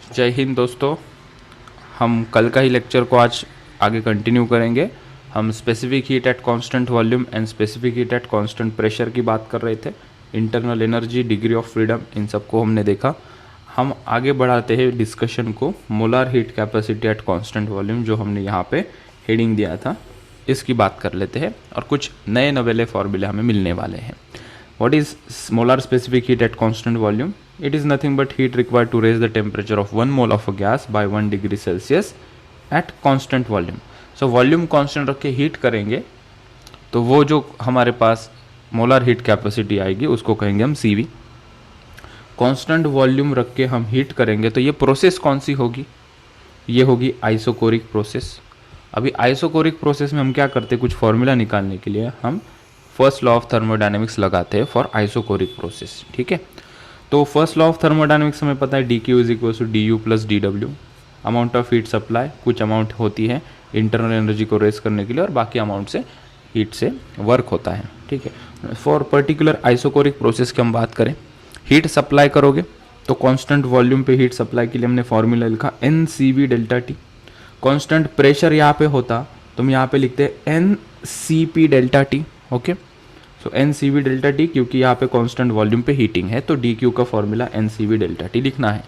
जय हिंद दोस्तों। हम कल का ही लेक्चर को आज आगे कंटिन्यू करेंगे। हम specific heat at constant volume and specific heat at constant pressure की बात कर रहे थे। Internal energy, degree of freedom, इन सबको हमने देखा। हम आगे बढ़ाते हैं डिस्कशन को molar heat capacity at constant volume, जो हमने यहाँ पे हेडिंग दिया था, इसकी बात कर लेते हैं और कुछ नए नवेले फॉर्मूले हमें मिलने वाले हैं। What is molar specific heat at constant volume? It is nothing but heat required to raise the temperature of 1 mole of a gas by 1 degree Celsius at constant volume. So volume constant रख के heat करेंगे तो वो जो हमारे पास molar heat capacity आएगी उसको कहेंगे हम CV। कांस्टेंट वॉल्यूम रख के हम हीट करेंगे तो ये प्रोसेस कौन सी होगी? ये होगी आइसोकोरिक प्रोसेस। अभी आइसोकोरिक प्रोसेस में हम क्या करते हैं, कुछ फॉर्मूला निकालने के लिए हम फर्स्ट लॉ ऑफ थर्मोडायनेमिक्स लगाते हैं फॉर आइसोकोरिक प्रोसेस। ठीक है, तो फर्स्ट लॉ ऑफ थर्मोडायनेमिक्स हमें पता है D Q is equal to D U plus D W. Amount of heat supply कुछ अमाउंट होती है इंटरनल एनर्जी को रेस करने के लिए और बाकी अमाउंट से हीट से वर्क होता है। ठीक है, फॉर पर्टिकुलर आइसोकोरिक प्रोसेस की हम बात करें, हीट सप्लाई करोगे तो कांस्टेंट वॉल्यूम पे हीट सप्लाई के लिए हमने फॉर्मूला लिखा N C V delta T. Constant pressure यहाँ पे होता तो हम यहाँ पे लिखते हैं N C P delta T. Okay, so N C V delta T, क्योंकि यहाँ पे कांस्टेंट वॉल्यूम पे हीटिंग है तो डी क्यू का formula N C V delta T लिखना है।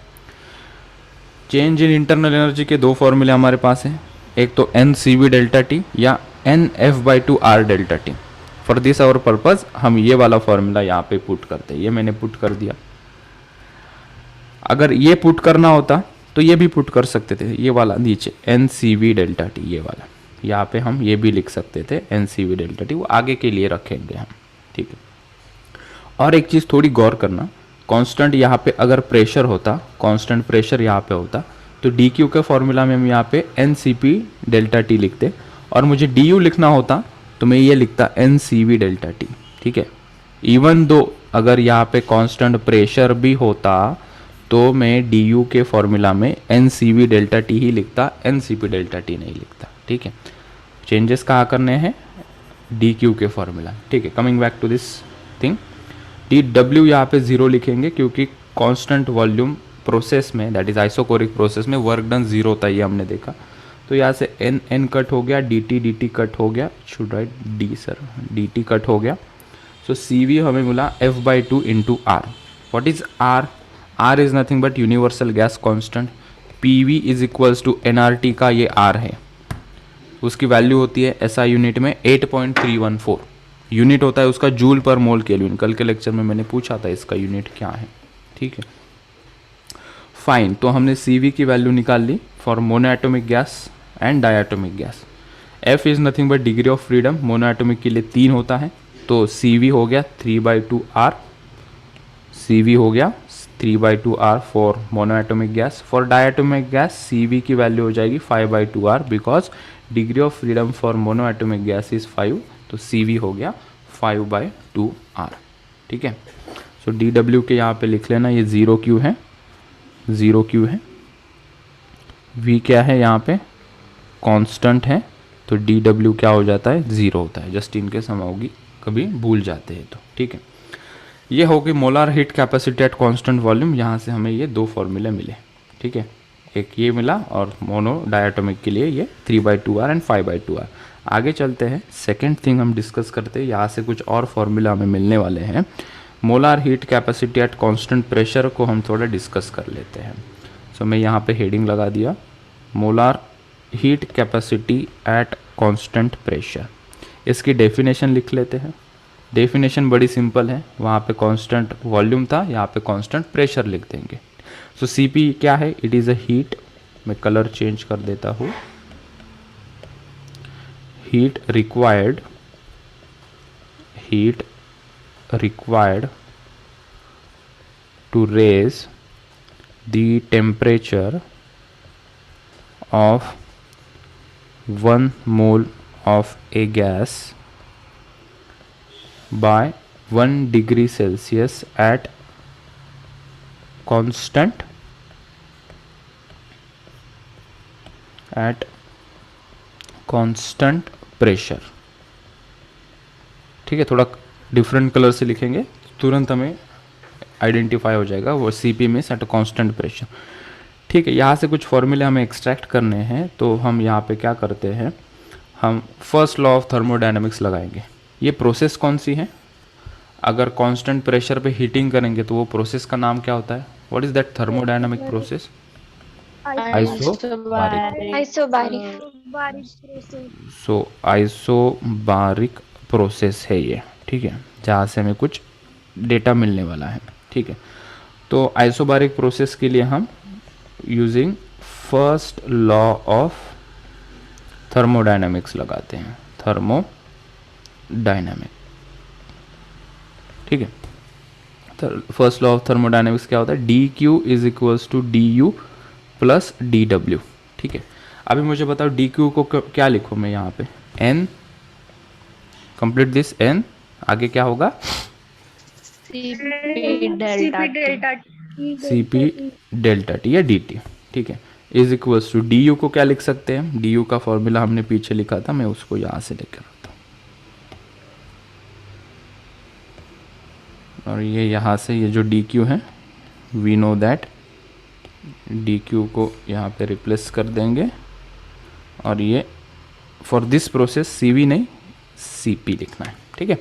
चेंज इन इंटरनल एनर्जी के दो फॉर्मूले हमारे पास हैं, एक तो N C V delta T या N F by two R delta T. For this our purpose हम ये वाला फॉर्मूला यहाँ पे पुट करते हैं, ये मैंने पुट कर दिया। अगर ये पुट करना होता तो ये भी पुट कर सकते थे, ये वाला नीचे N C V delta T, ये वाला यहाँ पे हम ये भी लिख सकते थे N C V delta T, वो आगे के लिए रखेंगे हम। ठीक है, और एक चीज़ थोड़ी गौर करना, कांस्टेंट यहाँ पे अगर प्रेशर होता, कांस्टेंट प्रेशर यहाँ पे होता तो डी क्यू के फॉर्मूला में हम यहाँ पे N C P delta T लिखते और मुझे डी यू लिखना होता तो मैं ये लिखता N C V delta T. ठीक है, इवन दो अगर यहाँ पे कांस्टेंट प्रेशर भी होता तो मैं डी यू के फॉर्मूला में N C V delta T ही लिखता, N C P delta T नहीं लिखता। ठीक है, चेंजेस कहाँ करने हैं, डी क्यू के फॉर्मूला। ठीक है, coming back to this thing, D W यहाँ पे जीरो लिखेंगे क्योंकि कांस्टेंट वॉल्यूम प्रोसेस में, दैट इज आइसोकोरिक प्रोसेस में, वर्क डन जीरो होता है, ये हमने देखा। तो यहाँ से एन एन कट हो गया, डी टी कट हो गया, should write D sir, D T cut हो गया। सो सी वी हमें मिला F by two into R. What is R? R is nothing but universal gas constant. P V is equals to N R T का ये are है, उसकी value होती है एसआई यूनिट में 8.314। यूनिट होता है उसका जूल पर मोल केल्विन। कल के लेक्चर में मैंने पूछा था इसका यूनिट क्या है। ठीक है, फाइन, तो हमने सीवी की वैल्यू निकाल ली for monoatomic gas and diatomic gas. F is nothing but degree of freedom, monoatomic के लिए 3 होता है तो सीवी हो गया 3/2 आर, सीवी हो गया 3/2 R for monoatomic gas. For diatomic gas CV की वैल्यू हो जाएगी 5/2 R, because degree of freedom for monoatomic gas is 5, तो CV हो गया 5/2 आर। ठीक है, सो डी डब्ल्यू के यहाँ पे लिख लेना, ये 0 क्यू है, 0 क्यू है। V क्या है यहाँ पे, कांस्टेंट है, तो डी डब्ल्यू क्या हो जाता है, 0 होता है। जस्ट इन केस हम होगी कभी भूल जाते हैं तो। ठीक है, ये होगी molar heat capacity at constant volume. यहाँ से हमें ये दो फॉर्मूले मिले। ठीक है, एक ये मिला और मोनो डायटोमिक के लिए ये 3/2 आर एंड 5/2 आर। आगे चलते हैं, सेकेंड थिंग हम डिस्कस करते हैं, यहाँ से कुछ और फॉर्मूला हमें मिलने वाले हैं। Molar heat capacity at constant pressure को हम थोड़ा डिस्कस कर लेते हैं। सो मैं यहाँ पे हेडिंग लगा दिया, molar heat capacity at constant pressure. इसकी डेफिनेशन लिख लेते हैं। डेफिनेशन बड़ी सिंपल है, वहाँ पे कांस्टेंट वॉल्यूम था, यहाँ पे कांस्टेंट प्रेशर लिख देंगे। सो सीपी क्या है, इट इज़ अ हीट, मैं कलर चेंज कर देता हूँ, heat required to raise the temperature of 1 mole of a gas by 1 degree Celsius at constant pressure. ठीक है, थोड़ा डिफरेंट कलर से लिखेंगे तुरंत हमें आइडेंटिफाई हो जाएगा, वो सीपी में एट कांस्टेंट प्रेशर। ठीक है, यहाँ से कुछ फॉर्मूले हमें एक्सट्रैक्ट करने हैं, तो हम यहाँ पे क्या करते हैं, हम फर्स्ट लॉ ऑफ थर्मोडायनेमिक्स लगाएंगे। ये प्रोसेस कौन सी है, अगर कांस्टेंट प्रेशर पे हीटिंग करेंगे तो वो प्रोसेस का नाम क्या होता है, what is that thermodynamic process, isobaric. Isobaric so isobaric process है ये, ठीक है, जहाँ से हमें कुछ डेटा मिलने वाला है। ठीक है, तो आइसोबारिक प्रोसेस के लिए हम using first law of thermodynamics लगाते हैं, थर्मोडायनामिक। ठीक है, फर्स्ट लॉ ऑफ थर्मोडायनामिक्स क्या होता है, D Q is equals to D U plus D W. ठीक है, अभी मुझे बताओ डी क्यू को क्या लिखूँ मैं यहाँ पे, एन, कंप्लीट दिस एन, आगे क्या होगा, सीपी डेल्टा टी या डी टी। ठीक है, is equals to D U को क्या लिख सकते हैं, डी यू का फॉर्मूला हमने पीछे लिखा था, मैं उसको यहाँ से लेकर आता हूँ, और ये यहाँ से ये जो डी क्यू है, we know that D Q को यहाँ पे रिप्लेस कर देंगे, और ये for this process C V नहीं सी पी लिखना है। ठीक है,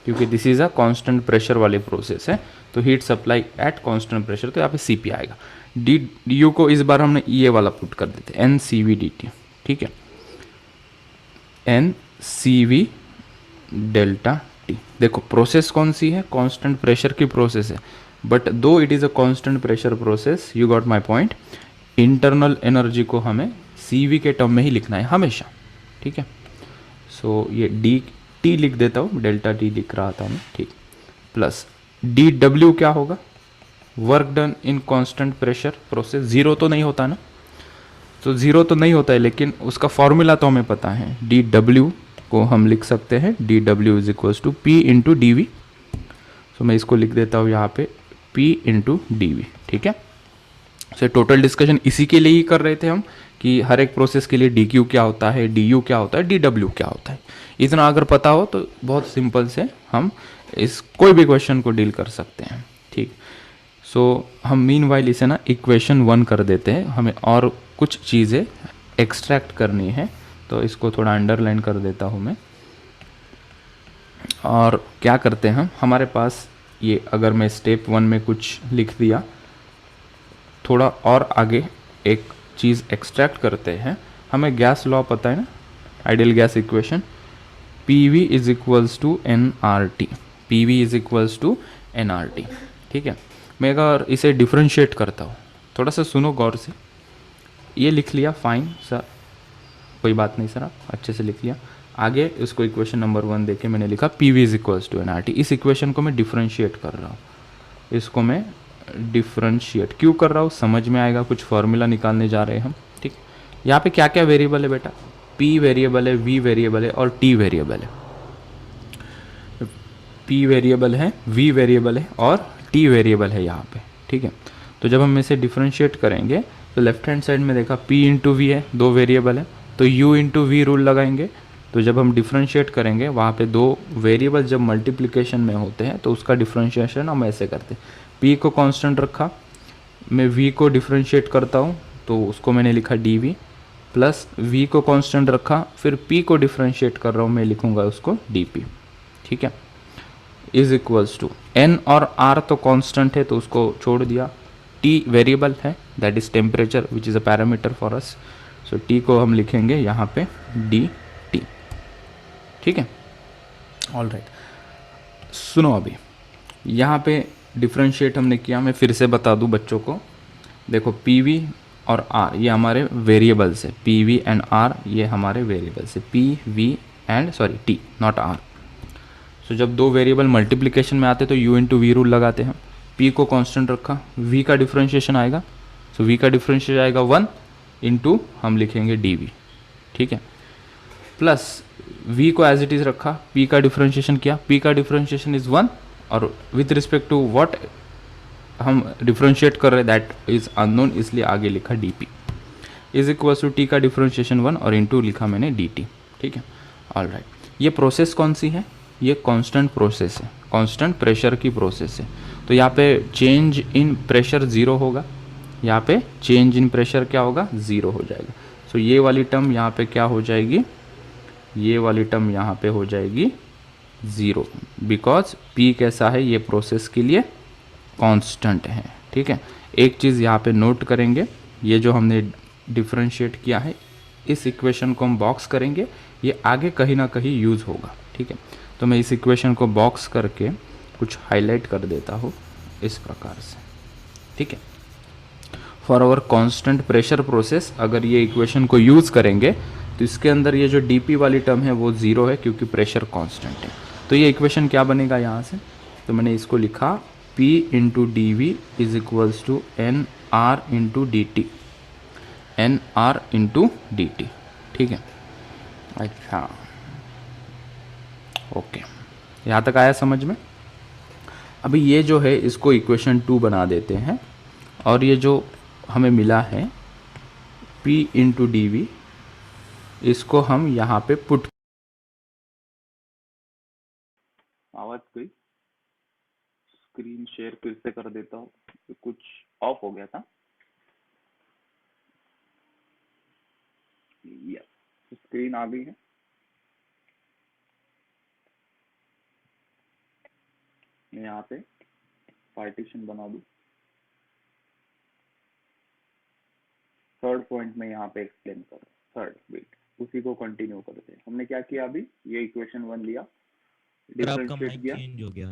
क्योंकि this is a constant pressure वाली प्रोसेस है, तो heat supply at constant pressure, तो यहाँ पे सी पी आएगा। डी यू को इस बार हमने ये वाला पुट कर देते, N C V D T. ठीक है, N C V delta T. देखो प्रोसेस कौन सी है, कांस्टेंट प्रेशर की प्रोसेस है, but though it is a constant pressure process, you got my point, internal energy को हमें सी वी के टर्म में ही लिखना है हमेशा। ठीक है, सो ये डी टी लिख देता हूँ, डेल्टा टी लिख रहा था मैं, ठीक, प्लस डी डब्ल्यू क्या होगा, work done in constant pressure process, zero तो नहीं होता ना, तो जीरो तो नहीं होता है, लेकिन उसका फॉर्मूला तो हमें पता है, डी डब्ल्यू को हम लिख सकते हैं, D W is equals to P into D V. So मैं इसको लिख देता हूँ यहाँ पे पी इंटू डी वी। ठीक है, सो टोटल डिस्कशन इसी के लिए ही कर रहे थे हम, कि हर एक प्रोसेस के लिए डी क्यू क्या होता है, डी यू क्या होता है, डी डब्ल्यू क्या होता है, इतना अगर पता हो तो बहुत सिंपल से हम इस कोई भी क्वेश्चन को डील कर सकते हैं। ठीक, सो हम मीन वाइल इसे ना इक्वेशन 1 कर देते हैं, हमें और कुछ चीज़ें एक्सट्रैक्ट करनी है, तो इसको थोड़ा अंडरलाइन कर देता हूँ मैं। और क्या करते हैं हम, हमारे पास ये अगर मैं स्टेप 1 में कुछ लिख दिया, थोड़ा और आगे एक चीज़ एक्सट्रैक्ट करते हैं, हमें गैस लॉ पता है ना, ideal gas equation, P V is equals to N R T, P V is equals to N R T. ठीक है, मैं अगर इसे डिफ्रेंशिएट करता हूँ, थोड़ा सा सुनो गौर से, ये लिख लिया, फाइन सर, कोई बात नहीं सर, आप अच्छे से लिख लिया, आगे उसको इक्वेशन नंबर 1 देके मैंने लिखा P V is equals to N R T. इस इक्वेशन को मैं डिफ्रेंशिएट कर रहा हूँ, इसको मैं डिफ्रेंशिएट क्यों कर रहा हूँ, समझ में आएगा, कुछ फॉर्मूला निकालने जा रहे हैं हम। ठीक, यहाँ पे क्या क्या वेरिएबल है बेटा, P वेरिएबल है, V वेरिएबल है और T वेरिएबल है। P वेरिएबल है, V वेरिएबल है और T वेरिएबल है यहाँ पे। ठीक है, तो जब हम इसे डिफ्रेंशिएट करेंगे तो लेफ्ट हैंड साइड में देखा P इंटू वी है, 2 वेरिएबल है, तो U इंटू वी रूल लगाएंगे, तो जब हम डिफ्रेंशिएट करेंगे वहाँ पे 2 वेरिएबल जब मल्टीप्लिकेशन में होते हैं तो उसका डिफ्रेंशिएशन हम ऐसे करते हैं, P को कांस्टेंट रखा, मैं V को डिफ्रेंशिएट करता हूँ तो उसको मैंने लिखा dV, प्लस V को कांस्टेंट रखा, फिर P को डिफ्रेंशिएट कर रहा हूँ, मैं लिखूँगा उसको dP। ठीक है, इज इक्वल्स टू N और R तो कांस्टेंट है तो उसको छोड़ दिया, T वेरिएबल है, that is temperature which is a parameter for us, so T को हम लिखेंगे यहाँ पे dt। ठीक है, ऑल राइट, सुनो अभी यहाँ पे डिफ्रेंशिएट हमने किया, मैं फिर से बता दूँ बच्चों को, देखो पी वी और आर ये हमारे वेरिएबल्स है, पी वी एंड आर ये हमारे वेरिएबल्स है, P V and sorry T not R. So जब 2 वेरिएबल मल्टीप्लिकेशन में आते तो यू इंटू वी रूल लगाते हैं, पी को कांस्टेंट रखा, वी का डिफ्रेंशिएशन आएगा, सो वी का डिफ्रेंशिएशन आएगा 1 इंटू हम लिखेंगे डी वी। ठीक है, प्लस वी को एज इट इज़ रखा, पी का डिफ्रेंशिएशन किया, पी का डिफ्रेंशिएशन इज़ 1 और विथ रिस्पेक्ट टू व्हाट हम डिफ्रेंशिएट कर रहे हैं दैट इज अननोन, इसलिए आगे लिखा D P is equal to T का डिफ्रेंशिएशन 1 और इंटू लिखा मैंने डी टी। ठीक है, ऑल राइट, ये प्रोसेस कौन सी है, ये कांस्टेंट प्रोसेस है, कांस्टेंट प्रेशर की प्रोसेस है, तो यहाँ पे चेंज इन प्रेशर 0 होगा, यहाँ पे चेंज इन प्रेशर क्या होगा, 0 हो जाएगा। सो ये वाली टर्म यहाँ पे क्या हो जाएगी, ये वाली टर्म यहाँ पे हो जाएगी 0, बिकॉज P कैसा है, ये प्रोसेस के लिए कांस्टेंट है। ठीक है, एक चीज़ यहाँ पे नोट करेंगे, ये जो हमने डिफरेंशिएट किया है, इस इक्वेशन को हम बॉक्स करेंगे, ये आगे कहीं ना कहीं यूज़ होगा। ठीक है, तो मैं इस इक्वेशन को बॉक्स करके कुछ हाईलाइट कर देता हूँ इस प्रकार से। ठीक है, for our constant pressure process अगर ये इक्वेशन को यूज़ करेंगे तो इसके अंदर ये जो dp वाली टर्म है वो 0 है, क्योंकि प्रेशर कांस्टेंट है। तो ये इक्वेशन क्या बनेगा यहाँ से, तो मैंने इसको लिखा P into D V is equals to N R into D T, N R into D T. ठीक है, अच्छा ओके, यहाँ तक आया समझ में। अभी ये जो है इसको इक्वेशन 2 बना देते हैं, और ये जो हमें मिला है P इंटू डी वी, इसको हम यहाँ पे पुट, आवाज गई, स्क्रीन शेयर फिर से कर देता हूँ, कुछ ऑफ हो गया था। यस, स्क्रीन आ गई है। मैं यहाँ पे पार्टीशन बना दूँ। थर्ड पॉइंट में यहाँ पे एक्सप्लेन कर, थर्ड वेट उसी को कंटिन्यू करते हैं। हमने क्या किया अभी, ये इक्वेशन 1 लिया, सर आपका डिफरेंशिएट माइक किया, चेंज हो गया।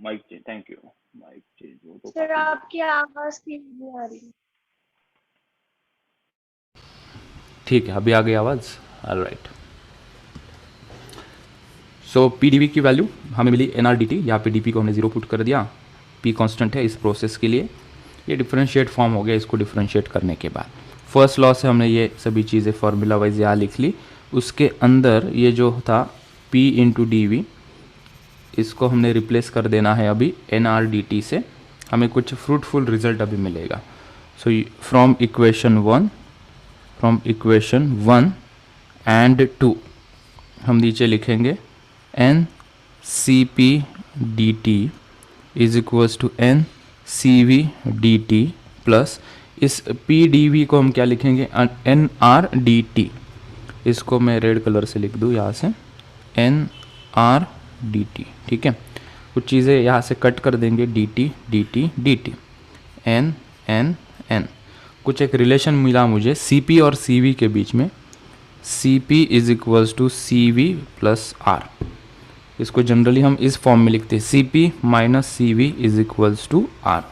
Mic change, thank you, mic change हो तो सर काफी आपकी आवाज ठीक नहीं आ रही। ठीक है, अभी आ गई आवाज़, alright. So P D V की वैल्यू हमें मिली एन आर डी टी, यहाँ पे डी पी को हमने 0 पुट कर दिया, पी कांस्टेंट है इस प्रोसेस के लिए। ये डिफरेंशिएट फॉर्म हो गया, इसको डिफरेंशिएट करने के बाद फर्स्ट लॉ से हमने ये सभी चीज़ें फार्मूला वाइज यहाँ लिख ली। उसके अंदर ये जो था P इंटू डी वी, इसको हमने रिप्लेस कर देना है अभी एन आर डी टी से, हमें कुछ फ्रूटफुल रिजल्ट अभी मिलेगा। सो फ्रॉम इक्वेशन 1 एंड 2 हम नीचे लिखेंगे N C P D T is equals to N C V D T plus इस पी डी वी को हम क्या लिखेंगे, एन आर डी टी, इसको मैं रेड कलर से लिख दूँ यहाँ से, एन आर डी टी। ठीक है, कुछ चीज़ें यहाँ से कट कर देंगे, D T D T D T, N N N, कुछ एक रिलेशन मिला मुझे सी पी और सी वी के बीच में, C P is equals to C V plus R. इसको जनरली हम इस फॉर्म में लिखते हैं, C P minus C V is equals to R.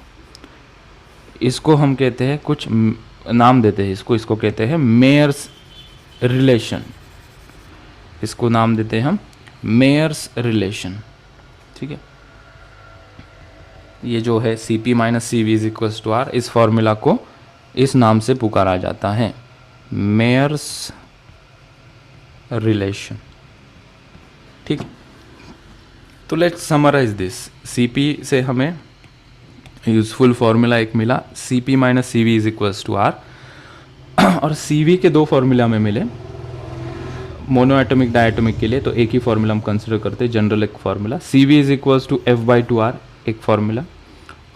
इसको हम कहते हैं, कुछ नाम देते हैं इसको कहते हैं मेयर्स रिलेशन, इसको नाम देते हैं हम मेयर्स रिलेशन। ठीक है, ये जो है C P minus C V is equals to R, इस फॉर्मूला को इस नाम से पुकारा जाता है, मेयर्स रिलेशन। ठीक, तो let's summarise this. C P से हमें यूजफुल फॉर्मूला एक मिला, C P minus C V is equals to R, और सी वी के दो फॉर्मूला हमें मिले, मोनो एटॉमिक डायटोमिक के लिए तो एक ही फॉर्मूला हम कंसिडर करते हैं, जनरल एक formula, C V is equals to F by two R एक फॉर्मूला,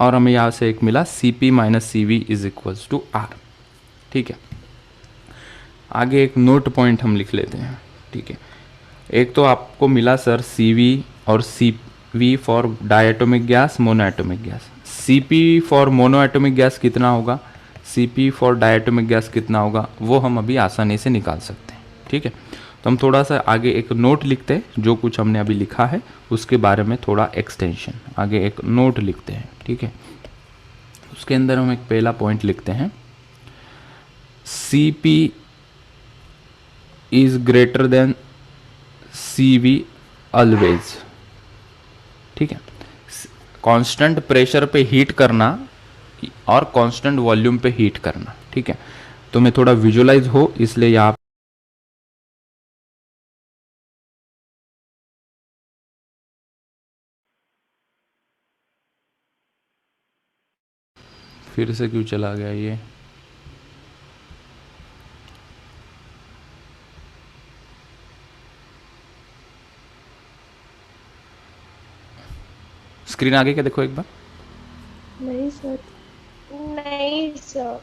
और हमें यहाँ से एक मिला C P minus C V is equals to R. ठीक है, आगे एक नोट पॉइंट हम लिख लेते हैं। ठीक है, एक तो आपको मिला सर सी वी और C V for diatomic gas, monoatomic gas. C P for monoatomic gas कितना होगा, C P for diatomic gas कितना होगा, वो हम अभी आसानी से निकाल सकते हैं। ठीक है, तो हम थोड़ा सा आगे एक नोट लिखते हैं, जो कुछ हमने अभी लिखा है उसके बारे में थोड़ा एक्सटेंशन, आगे एक नोट लिखते हैं। ठीक है, उसके अंदर हम एक पहला पॉइंट लिखते हैं, C P is greater than C V always. ठीक है, कांस्टेंट प्रेशर पे हीट करना और कांस्टेंट वॉल्यूम पे हीट करना। ठीक है, तो मैं थोड़ा विजुअलाइज हो इसलिए यहाँ फिर से क्यों चला गया ये, स्क्रीन आगे क्या देखो एक बार। नहीं सर, नहीं सर।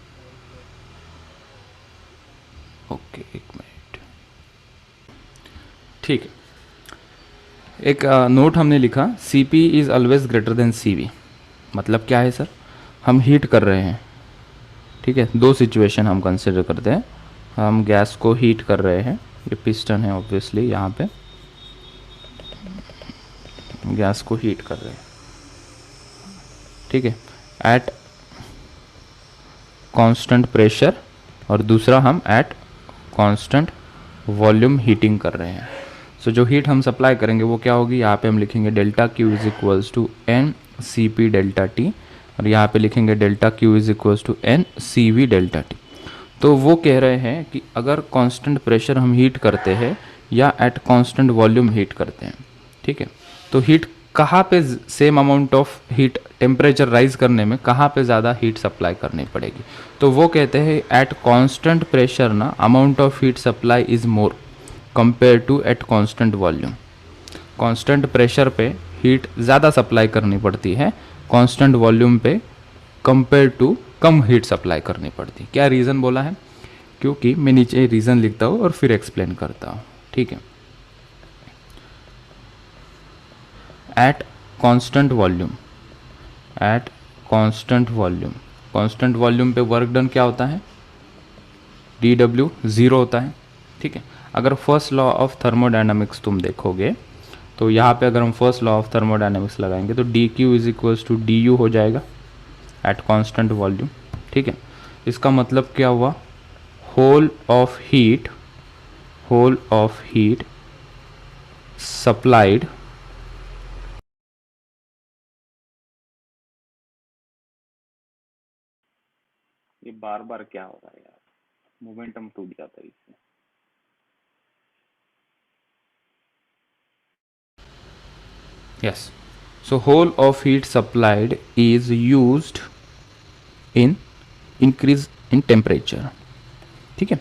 ओके, एक मिनट। ठीक है, एक नोट हमने लिखा, C P is always greater than C V. मतलब क्या है सर? हम हीट कर रहे हैं, ठीक है। दो सिचुएशन हम कंसिडर करते हैं। हम गैस को हीट कर रहे हैं, ये पिस्टन है ऑब्वियसली, यहाँ पे गैस को हीट कर रहे हैं, ठीक है, एट कांस्टेंट प्रेशर, और दूसरा हम एट कांस्टेंट वॉल्यूम हीटिंग कर रहे हैं। सो जो हीट हम सप्लाई करेंगे वो क्या होगी? यहाँ पे हम लिखेंगे delta Q is equals to N C P delta T, और यहाँ पे लिखेंगे delta Q is equals to N C V delta T. तो वो कह रहे हैं कि अगर कांस्टेंट प्रेशर हम हीट करते हैं या एट कांस्टेंट वॉल्यूम हीट करते हैं, ठीक है, तो हीट कहाँ पे same amount of heat temperature rise करने में कहाँ पे ज़्यादा हीट सप्लाई करनी पड़ेगी? तो वो कहते हैं एट कांस्टेंट प्रेशर ना amount of heat supply is more compare to at constant volume. Constant pressure पे हीट ज़्यादा सप्लाई करनी पड़ती है, कांस्टेंट वॉल्यूम पे कंपेयर टू कम हीट सप्लाई करनी पड़ती है। क्या रीज़न बोला है? क्योंकि मैं नीचे रीज़न लिखता हूँ और फिर एक्सप्लेन करता हूँ, ठीक है। Eight constant volume, eight constant volume, constant volume पे वर्क डन क्या होता है? dW 0 होता है, ठीक है। अगर फर्स्ट लॉ ऑफ थर्मोडायनामिक्स तुम देखोगे तो यहाँ पे अगर हम फर्स्ट लॉ ऑफ थर्मोडायनामिक्स लगाएंगे तो D Q is equals to D U हो जाएगा एट कांस्टेंट वॉल्यूम, ठीक है। इसका मतलब क्या हुआ? Whole of heat, whole of heat supplied ये बार बार क्या हो रहा है यार, मोमेंटम टूट जाता है इसमें। Yes, so whole of heat supplied is used in increase in temperature, ठीक है।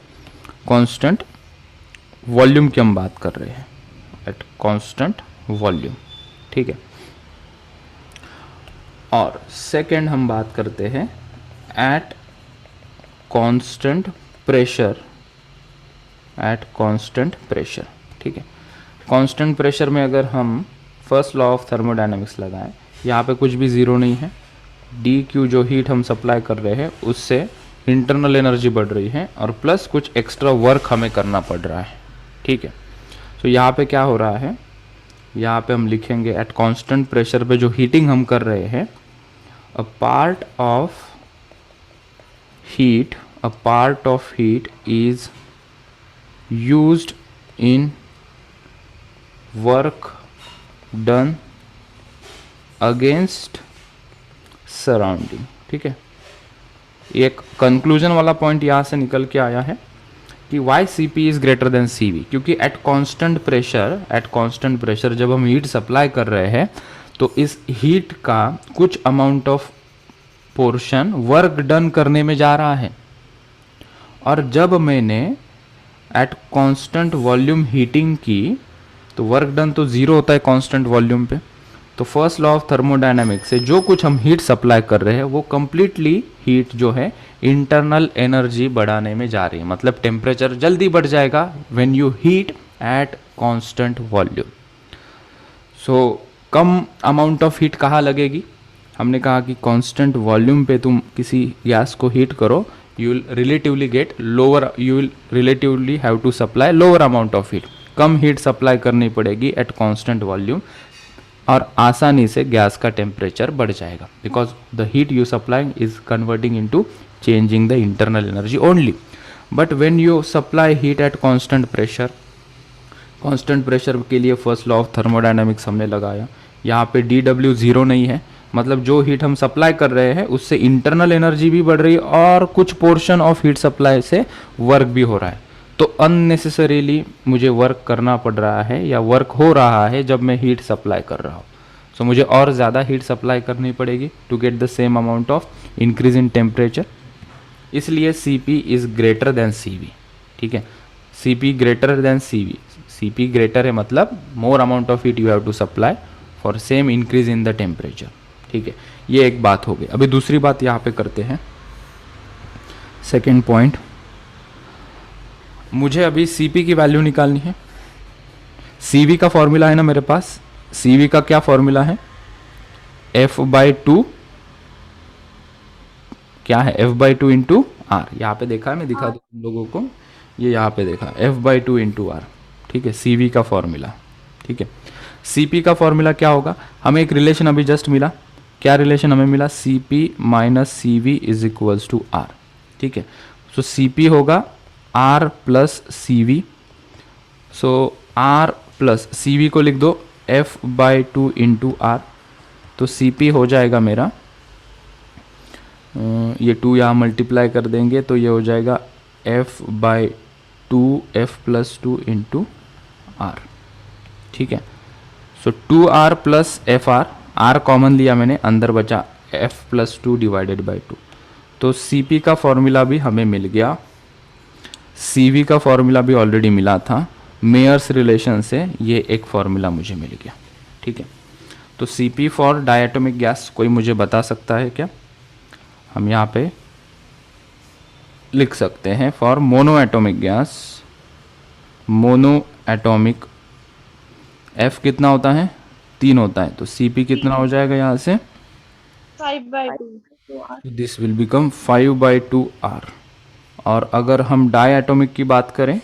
कांस्टेंट वॉल्यूम की हम बात कर रहे हैं, एट कांस्टेंट वॉल्यूम, ठीक है। और सेकेंड हम बात करते हैं at constant pressure, at constant pressure, ठीक है। कांस्टेंट प्रेशर में अगर हम फर्स्ट लॉ ऑफ थर्मोडायनामिक्स लगाएं, यहाँ पे कुछ भी ज़ीरो नहीं है, डी क्यू जो हीट हम सप्लाई कर रहे हैं उससे इंटरनल एनर्जी बढ़ रही है और प्लस कुछ एक्स्ट्रा वर्क हमें करना पड़ रहा है, ठीक है। तो यहाँ पे क्या हो रहा है? यहाँ पे हम लिखेंगे एट कांस्टेंट प्रेशर पे जो हीटिंग हम कर रहे हैं, a part of heat, a part of heat is used in work done against surrounding, ठीक है। एक कंक्लूजन वाला पॉइंट यहाँ से निकल के आया है कि why C P is greater than C V, क्योंकि at constant pressure, at constant pressure जब हम हीट सप्लाई कर रहे हैं तो इस हीट का कुछ amount of portion work done करने में जा रहा है, और जब मैंने एट कांस्टेंट वॉल्यूम हीटिंग की तो वर्क डन तो ज़ीरो होता है कांस्टेंट वॉल्यूम पे। तो फर्स्ट लॉ ऑफ थर्मोडायनामिक्स से जो कुछ हम हीट सप्लाई कर रहे हैं वो कंप्लीटली हीट जो है इंटरनल एनर्जी बढ़ाने में जा रही है, मतलब टेम्परेचर जल्दी बढ़ जाएगा when you heat at constant volume. So come amount of heat कहाँ लगेगी? हमने कहा कि कांस्टेंट वॉल्यूम पे तुम किसी गैस को हीट करो, you will relatively get lower, you will relatively have to supply lower amount of heat, come heat supply करनी पड़ेगी एट कांस्टेंट वॉल्यूम और आसानी से गैस का टेम्परेचर बढ़ जाएगा, because the heat you supplying is converting into changing the internal energy only. But when you supply heat at constant pressure, constant pressure के लिए फर्स्ट लॉ ऑफ थर्मोडायनामिक्स हमने लगाया, यहाँ पे डी डब्ल्यू ज़ीरो नहीं है, मतलब जो हीट हम सप्लाई कर रहे हैं उससे इंटरनल एनर्जी भी बढ़ रही है और कुछ पोर्शन ऑफ हीट सप्लाई से वर्क भी हो रहा है। तो अननेसेसरीली मुझे वर्क करना पड़ रहा है या वर्क हो रहा है जब मैं हीट सप्लाई कर रहा हूँ, सो मुझे और ज़्यादा हीट सप्लाई करनी पड़ेगी to get the same amount of increase in temperature. इसलिए C P is greater than C V, ठीक है। C P greater than C V, C P ग्रेटर है मतलब more amount of heat you have to supply for same increase in the temperature, ठीक है। ये एक बात हो गई। अभी दूसरी बात यहाँ पे करते हैं, सेकेंड पॉइंट, मुझे अभी Cp की वैल्यू निकालनी है। Cv का फॉर्मूला है ना मेरे पास, Cv का क्या फॉर्मूला है, F/2, क्या है, F/2 इंटू आर। यहाँ पे देखा है, मैं दिखा दूँ तुम लोगों को, ये यहाँ पे देखा F/2 इंटू आर, ठीक है, Cv का फॉर्मूला, ठीक है। Cp का फॉर्मूला क्या होगा, हमें एक रिलेशन अभी जस्ट मिला, क्या रिलेशन हमें मिला, Cp minus Cv is equals to R, ठीक है। सो Cp होगा R plus Cv, so R plus Cv को लिख दो F/2 इंटू आर, तो Cp हो जाएगा मेरा, ये 2 यहाँ मल्टीप्लाई कर देंगे तो ये हो जाएगा F/2 F+2 इंटू आर, ठीक है। सो 2R plus FR, R common लिया मैंने, अंदर बचा F+2 डिवाइडेड बाई 2, तो Cp का फॉर्मूला भी हमें मिल गया, Cv का फॉर्मूला भी ऑलरेडी मिला था, मेयर्स रिलेशन से ये एक फॉर्मूला मुझे मिल गया, ठीक है। तो Cp फॉर डायटोमिक गैस कोई मुझे बता सकता है क्या, हम यहाँ पे लिख सकते हैं for monoatomic gas, mono atomic F कितना होता है, 3 होता है, तो Cp कितना हो जाएगा यहाँ से, 5/2। This will become 5/2 R। और अगर हम डाई एटोमिक की बात करें,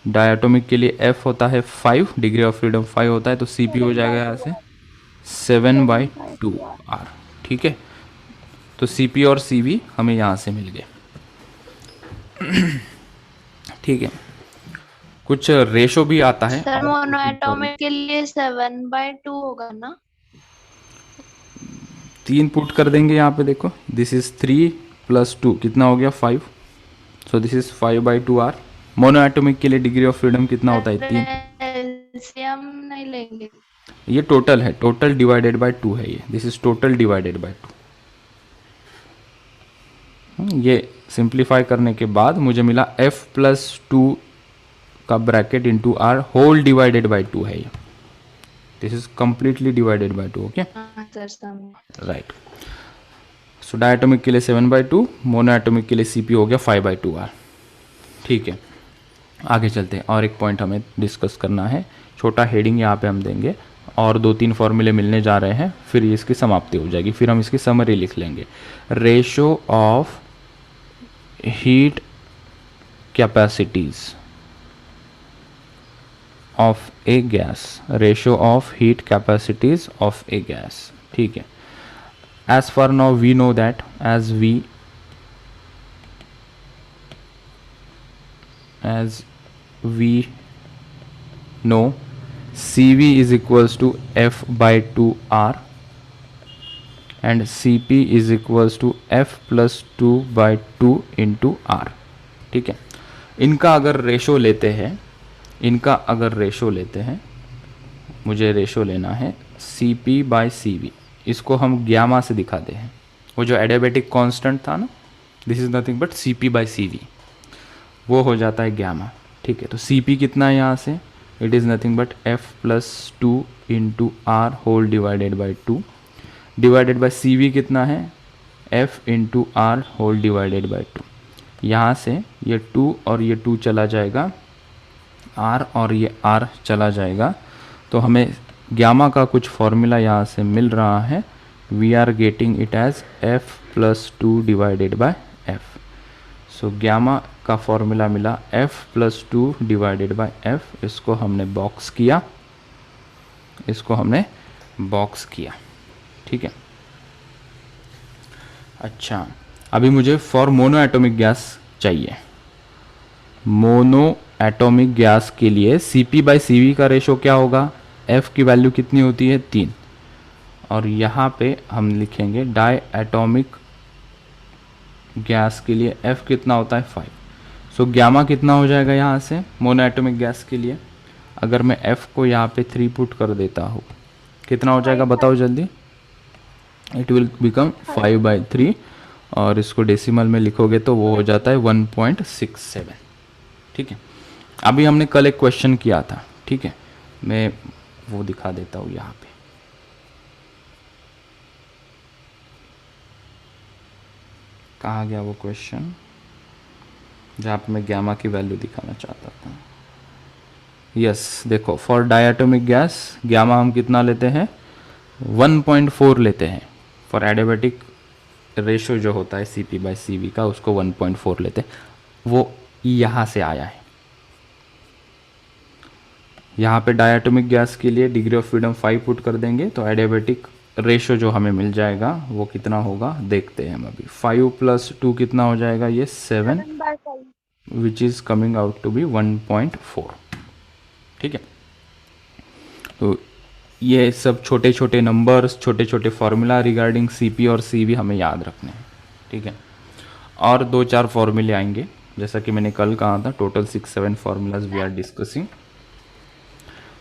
डाई एटोमिक के लिए F होता है 5, डिग्री ऑफ फ्रीडम 5 होता है, तो Cp हो जाएगा यहाँ से 7/2 R, ठीक है। तो Cp और Cv हमें यहाँ से मिल गए, ठीक है। कुछ रेशो भी आता है, सर मोनोएटॉमिक के लिए 7/2 होगा ना। 3 पुट कर देंगे यहाँ पे, देखो दिस इज 3 + 2 कितना हो गया 5, so this is 5/2 R। Mono atomic के लिए डिग्री ऑफ फ्रीडम कितना होता है 3, एलसीएम नहीं लेंगे। ये टोटल है, टोटल डिवाइडेड बाय 2 है, ये this is total divided by 2। ये सिंप्लीफाई करने के बाद मुझे मिला F+2 का bracket into R whole divided by 2 है ये, this is completely divided by 2, okay right. So diatomic के लिए 7/2, मोनो एटोमिक के लिए Cp हो गया 5/2 R, ठीक है। आगे चलते हैं, और एक पॉइंट हमें डिस्कस करना है, छोटा हेडिंग यहाँ पे हम देंगे, और 2-3 फॉर्मूले मिलने जा रहे हैं, फिर इसकी समाप्ति हो जाएगी, फिर हम इसकी समरी लिख लेंगे। Ratio of heat capacities of a gas, ratio of heat capacities of a gas, ठीक है। as for now we know that as we know Cv is equals to F/2 R and Cp is equals to F+2/2 into R, ठीक है। इनका अगर ratio लेते हैं, इनका अगर रेशो लेते हैं, मुझे रेशो लेना है Cp/Cv, इसको हम ग्यामा से दिखाते हैं, वो जो एडियाबेटिक कांस्टेंट था ना, this is nothing but Cp/Cv, वो हो जाता है ग्यामा, ठीक है। तो Cp कितना है यहाँ से, it is nothing but F+2 into R whole divided by 2 divided by Cv कितना है, F into R whole divided by 2। यहाँ से ये 2 और ये 2 चला जाएगा, R और ये R चला जाएगा, तो हमें ग्यामा का कुछ फॉर्मूला यहाँ से मिल रहा है, we are getting it as F+2 divided by F। So gamma का फॉर्मूला मिला F+2 डिवाइडेड बाय F, इसको हमने बॉक्स किया, इसको हमने बॉक्स किया, ठीक है। अच्छा, अभी मुझे फॉर मोनो एटोमिक गैस चाहिए। मोनो एटोमिक गैस के लिए Cp/Cv का रेशो क्या होगा, F की वैल्यू कितनी होती है 3, और यहाँ पे हम लिखेंगे डाई एटोमिक गैस के लिए F कितना होता है 5। सो ग्यामा कितना हो जाएगा यहाँ से मोनो एटोमिक गैस के लिए, अगर मैं F को यहाँ पे 3 पुट कर देता हूँ, कितना हो जाएगा बताओ जल्दी, इट विल बिकम 5/3, और इसको डेसिमल में लिखोगे तो वो हो जाता है 1.67, ठीक है। अभी हमने कल एक क्वेश्चन किया था, ठीक है, मैं वो दिखा देता हूँ यहाँ पे। कहाँ गया वो क्वेश्चन जहाँ पे मैं गैमा की वैल्यू दिखाना चाहता था। यस, देखो फॉर डायटोमिक गैस गैमा हम कितना लेते हैं 1.4 लेते हैं। फॉर एडियाबैटिक रेशो जो होता है CP/CV का उसको 1.4 लेते हैं। वो यहाँ से आया है। यहाँ पे डायटोमिक गैस के लिए डिग्री ऑफ फ्रीडम 5 पुट कर देंगे तो एडियाबैटिक रेशो जो हमें मिल जाएगा वो कितना होगा देखते हैं हम अभी। 5 + 2 कितना हो जाएगा ये 7 7/5। Which is coming out to be 1.4। ठीक है, तो ये सब छोटे छोटे नंबर्स, छोटे छोटे फार्मूला रिगार्डिंग CP और CV हमें याद रखने हैं। ठीक है, और 2-4 फार्मूले आएंगे जैसा कि मैंने कल कहा था। Total 6-7 formulas we are discussing.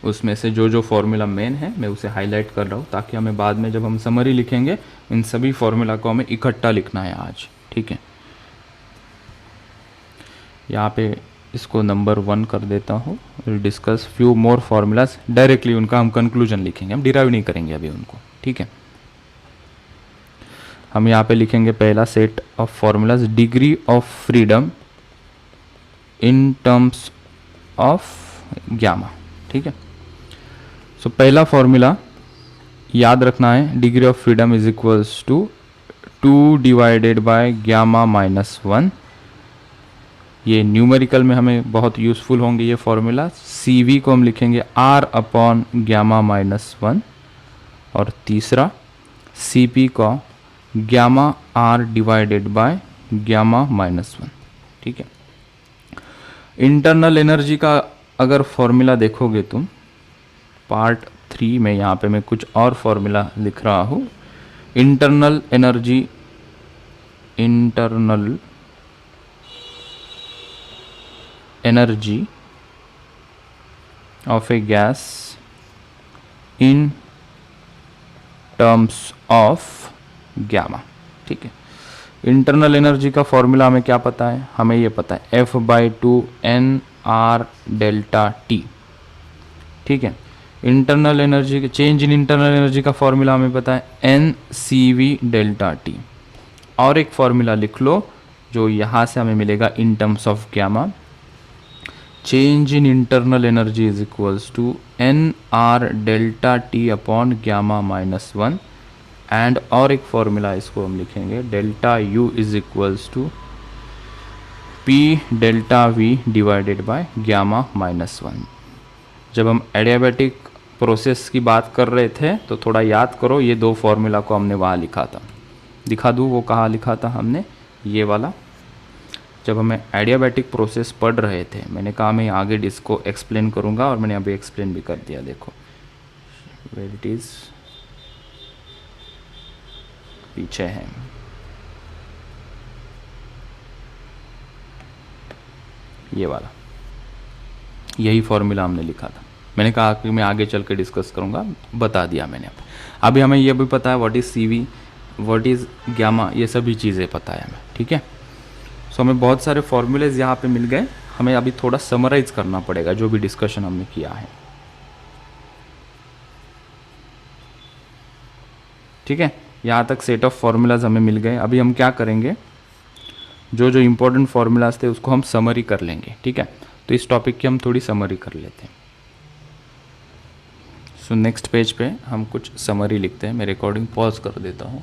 उसमें से जो जो फार्मूला मेन है मैं उसे हाईलाइट कर रहा हूँ ताकि हमें बाद में जब हम समरी लिखेंगे इन सभी फार्मूला को हमें इकट्ठा लिखना है आज। ठीक है, यहाँ पे इसको नंबर 1 कर देता हूँ। Will discuss few more formulas directly, उनका हम कंक्लूजन लिखेंगे, हम डिराइव नहीं करेंगे अभी उनको। ठीक है, हम यहाँ पे लिखेंगे पहला set of formulas degree of freedom in terms of gamma. ठीक है, सो पहला फॉर्मूला याद रखना है, degree of freedom is equals to 2 divided by gamma -1। ये न्यूमेरिकल में हमें बहुत यूज़फुल होंगे ये फॉर्मूला। CV को हम लिखेंगे R/γ -1 और तीसरा CP को γR डिवाइडेड बाय γ -1। ठीक है, इंटरनल एनर्जी का अगर फॉर्मूला देखोगे तुम पार्ट 3 में, यहाँ पे मैं कुछ और फॉर्मूला लिख रहा हूँ। Internal energy of a gas in terms of gamma. ठीक है, इंटरनल एनर्जी का फॉर्मूला हमें क्या पता है, हमें ये पता है F/2 nR ΔT। ठीक है, internal energy, change in internal energy का फॉर्मूला हमें पता है NCV ΔT। और एक फॉर्मूला लिख लो जो यहाँ से हमें मिलेगा in terms of gamma, change in internal energy is equals to nR ΔT upon γ -1। And और एक फॉर्मूला इसको हम लिखेंगे ΔU is equals to P ΔV divided by γ -1। जब हम एडियाबैटिक प्रोसेस की बात कर रहे थे तो थोड़ा याद करो, ये दो फॉर्मूला को हमने वहाँ लिखा था। दिखा दूँ वो कहाँ लिखा था हमने, ये वाला। जब हमें एडियाबैटिक प्रोसेस पढ़ रहे थे मैंने कहा मैं आगे इसको एक्सप्लेन करूँगा और मैंने अभी एक्सप्लेन भी कर दिया। देखो वेयर इट इज़, पीछे है। ये वाला, यही फॉर्मूला हमने लिखा था। मैंने कहा कि मैं आगे चल के डिस्कस करूँगा, बता दिया मैंने। अभी हमें ये भी पता है what is CV, what is gamma, ये सभी चीज़ें पता है हमें। ठीक है, सो हमें बहुत सारे फॉर्मूलेज यहाँ पे मिल गए। हमें अभी थोड़ा समराइज करना पड़ेगा जो भी डिस्कशन हमने किया है। ठीक है, यहाँ तक सेट ऑफ फार्मूलाज हमें मिल गए। अभी हम क्या करेंगे, जो जो इम्पोर्टेंट फार्मूलाज थे उसको हम समरी कर लेंगे। ठीक है, तो इस टॉपिक की हम थोड़ी समरी कर लेते हैं। सो नेक्स्ट पेज पे हम कुछ समरी लिखते हैं। मैं रिकॉर्डिंग पॉज कर देता हूँ।